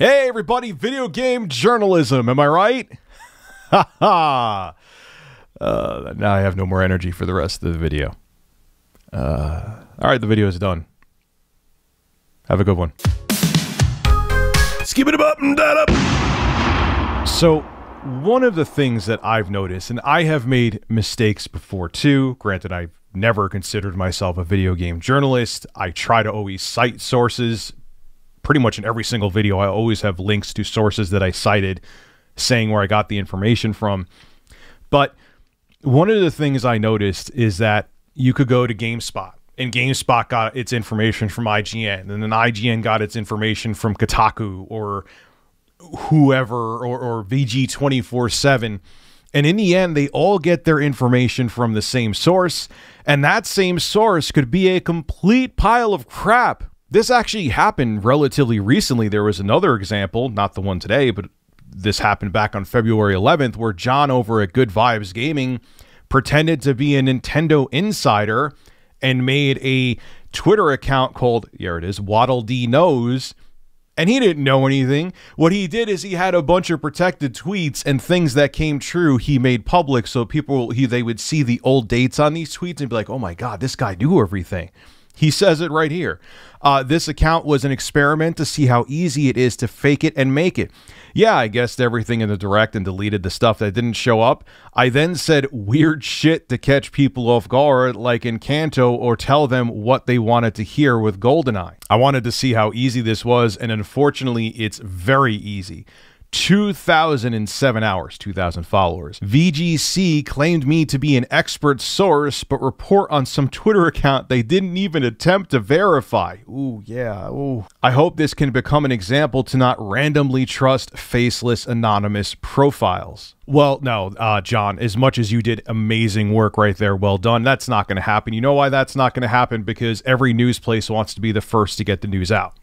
Hey everybody, video game journalism, am I right? Ha ha! Now I have no more energy for the rest of the video. Alright, the video is done. Have a good one. Skip it up and that up! So, one of the things that I've noticed, and I have made mistakes before too, granted I've never considered myself a video game journalist. I try to always cite sources. Pretty much in every single video, I always have links to sources that I cited saying where I got the information from. But one of the things I noticed is that you could go to GameSpot, and GameSpot got its information from IGN, and then IGN got its information from Kotaku or whoever, or VG247. And in the end, they all get their information from the same source, and that same source could be a complete pile of crap. This actually happened relatively recently. There was another example, not the one today, but this happened back on February 11th, where John over at Good Vibes Gaming pretended to be a Nintendo insider and made a Twitter account called, here it is, Waddle Dee Knows, and he didn't know anything. What he did is he had a bunch of protected tweets and things that came true he made public, so people, they would see the old dates on these tweets and be like, oh my god, this guy knew everything. He says it right here. This account was an experiment to see how easy it is to fake it and make it. Yeah, I guessed everything in the direct and deleted the stuff that didn't show up. I then said weird shit to catch people off guard, like in Kanto, or tell them what they wanted to hear with GoldenEye. I wanted to see how easy this was, and unfortunately, it's very easy. 2,007 hours, 2,000 followers. VGC claimed me to be an expert source, but report on some Twitter account they didn't even attempt to verify. Ooh, yeah, ooh. I hope this can become an example to not randomly trust faceless, anonymous profiles. Well, no, John, as much as you did amazing work right there, well done, that's not going to happen. You know why that's not going to happen? Because every news place wants to be the first to get the news out.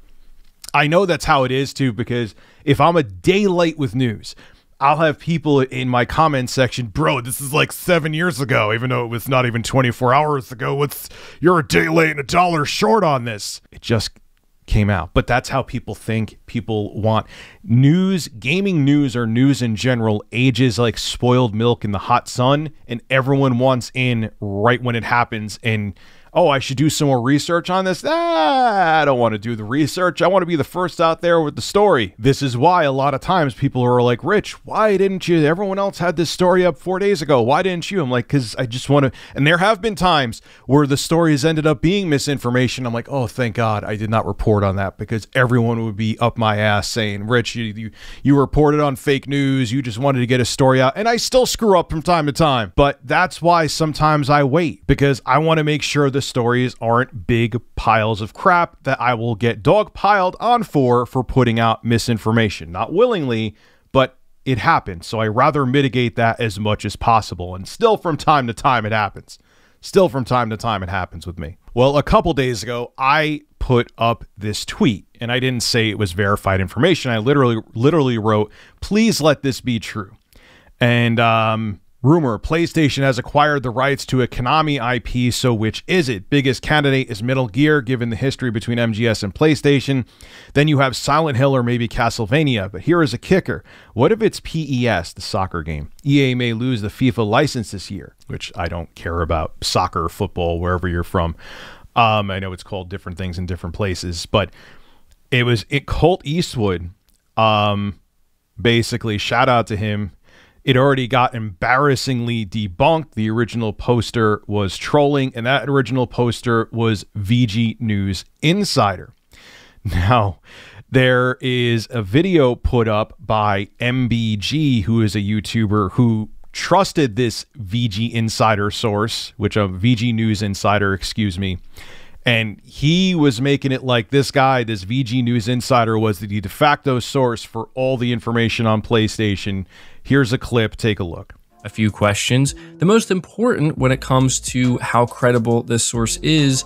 I know that's how it is too, because if I'm a day late with news, I'll have people in my comment section, bro, this is like 7 years ago, even though it was not even 24 hours ago. You're a day late and $1 short on this. It just came out. But that's how people think. People want news, gaming news, or news in general, ages like spoiled milk in the hot sun, and everyone wants in right when it happens. And oh, I should do some more research on this. I don't want to do the research. I want to be the first out there with the story. This is why a lot of times people are like, Rich, why didn't you? Everyone else had this story up 4 days ago. Why didn't you? I'm like, because I just want to. And there have been times where the stories ended up being misinformation. I'm like, oh, thank God I did not report on that, because everyone would be up my ass saying, Rich, you reported on fake news. You just wanted to get a story out. And I still screw up from time to time. But that's why sometimes I wait, because I want to make sure the stories aren't big piles of crap that I will get dog piled on for putting out misinformation. Not willingly, but it happens. So I rather mitigate that as much as possible. And still from time to time it happens. Still from time to time it happens with me. Well, a couple days ago, I put up this tweet, and I didn't say it was verified information. I literally wrote, please let this be true. And rumor, PlayStation has acquired the rights to a Konami IP, so which is it? Biggest candidate is Metal Gear, given the history between MGS and PlayStation. Then you have Silent Hill or maybe Castlevania, but here is a kicker. What if it's PES, the soccer game? EA may lose the FIFA license this year, which I don't care about soccer, football, wherever you're from. I know it's called different things in different places, but Colt Eastwood, basically, shout out to him. It already got embarrassingly debunked. The original poster was trolling, and that original poster was VG News Insider. Now, there is a video put up by MBG, who is a YouTuber who trusted this VG Insider source, which a VG News Insider, excuse me, and he was making it like this guy, this VG News Insider, was the de facto source for all the information on PlayStation. Here's a clip. Take a look. A few questions. The most important when it comes to how credible this source is,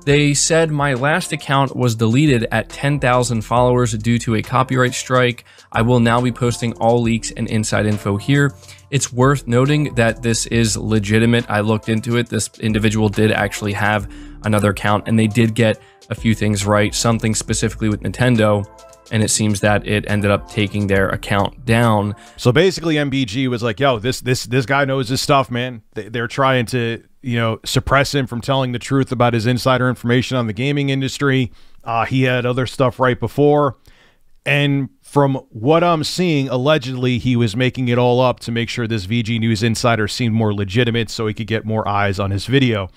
they said my last account was deleted at 10,000 followers due to a copyright strike. I will now be posting all leaks and inside info here. It's worth noting that this is legitimate. I looked into it. This individual did actually have another account, and they did get a few things right, something specifically with Nintendo. and it seems that it ended up taking their account down. So basically MBG was like, yo, this guy knows his stuff, man. They're trying to, you know, suppress him from telling the truth about his insider information on the gaming industry. He had other stuff right before. And from what I'm seeing, allegedly, he was making it all up to make sure this VG News insider seemed more legitimate so he could get more eyes on his video.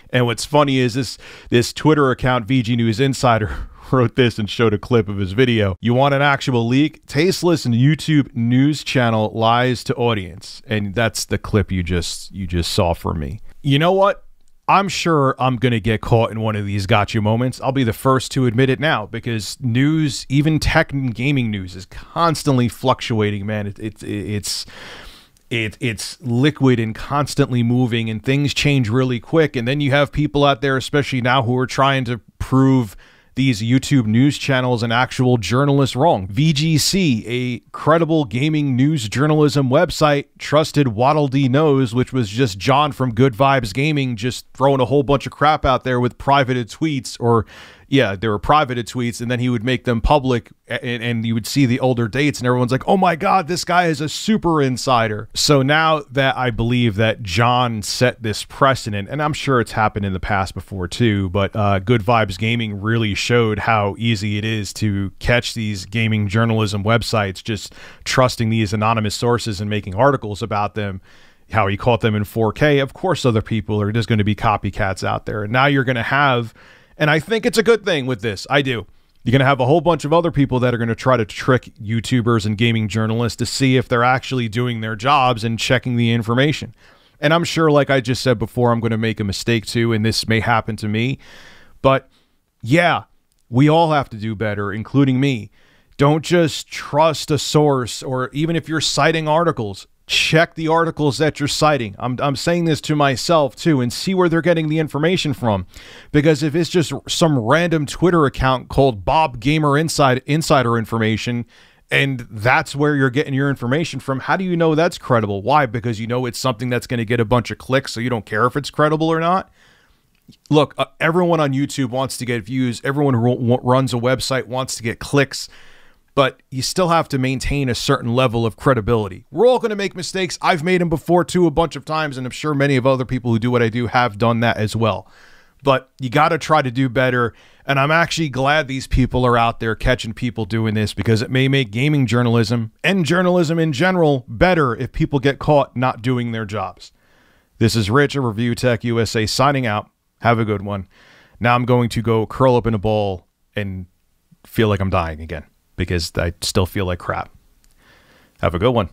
And what's funny is this Twitter account, VG News Insider, wrote this and showed a clip of his video. You want an actual leak? Tasteless and YouTube news channel lies to audience. And that's the clip you just saw from me. You know what? I'm sure I'm going to get caught in one of these gotcha moments. I'll be the first to admit it now, because news, even tech and gaming news, is constantly fluctuating, man. It's liquid and constantly moving, and things change really quick. And then you have people out there, especially now, who are trying to prove these YouTube news channels and actual journalists wrong. VGC, a credible gaming news journalism website, trusted Waddle Dee Knows, which was just John from Good Vibes Gaming just throwing a whole bunch of crap out there with privated tweets, or yeah, there were privated tweets, and then he would make them public, and you would see the older dates, and everyone's like, oh my God, this guy is a super insider. So now that I believe that John set this precedent, and I'm sure it's happened in the past before too, but Good Vibes Gaming really showed how easy it is to catch these gaming journalism websites just trusting these anonymous sources and making articles about them. How he caught them in 4K. Of course, other people are just going to be copycats out there. And now you're going to have, and I think it's a good thing with this. I do. You're going to have a whole bunch of other people that are going to try to trick YouTubers and gaming journalists to see if they're actually doing their jobs and checking the information. And I'm sure, like I just said before, I'm going to make a mistake too, and this may happen to me. But yeah, we all have to do better, including me. Don't just trust a source, or even if you're citing articles, check the articles that you're citing. I'm saying this to myself too, and see where they're getting the information from. Because if it's just some random Twitter account called Bob Gamer Insider Information, and that's where you're getting your information from, how do you know that's credible? Why? Because you know it's something that's going to get a bunch of clicks, so you don't care if it's credible or not? Look, everyone on YouTube wants to get views. Everyone who runs a website wants to get clicks. But you still have to maintain a certain level of credibility. We're all going to make mistakes. I've made them before too, a bunch of times, and I'm sure many of other people who do what I do have done that as well. But you got to try to do better, and I'm actually glad these people are out there catching people doing this, because it may make gaming journalism and journalism in general better if people get caught not doing their jobs. This is Rich of Review Tech USA signing out. Have a good one. Now I'm going to go curl up in a ball and feel like I'm dying again, because I still feel like crap. Have a good one.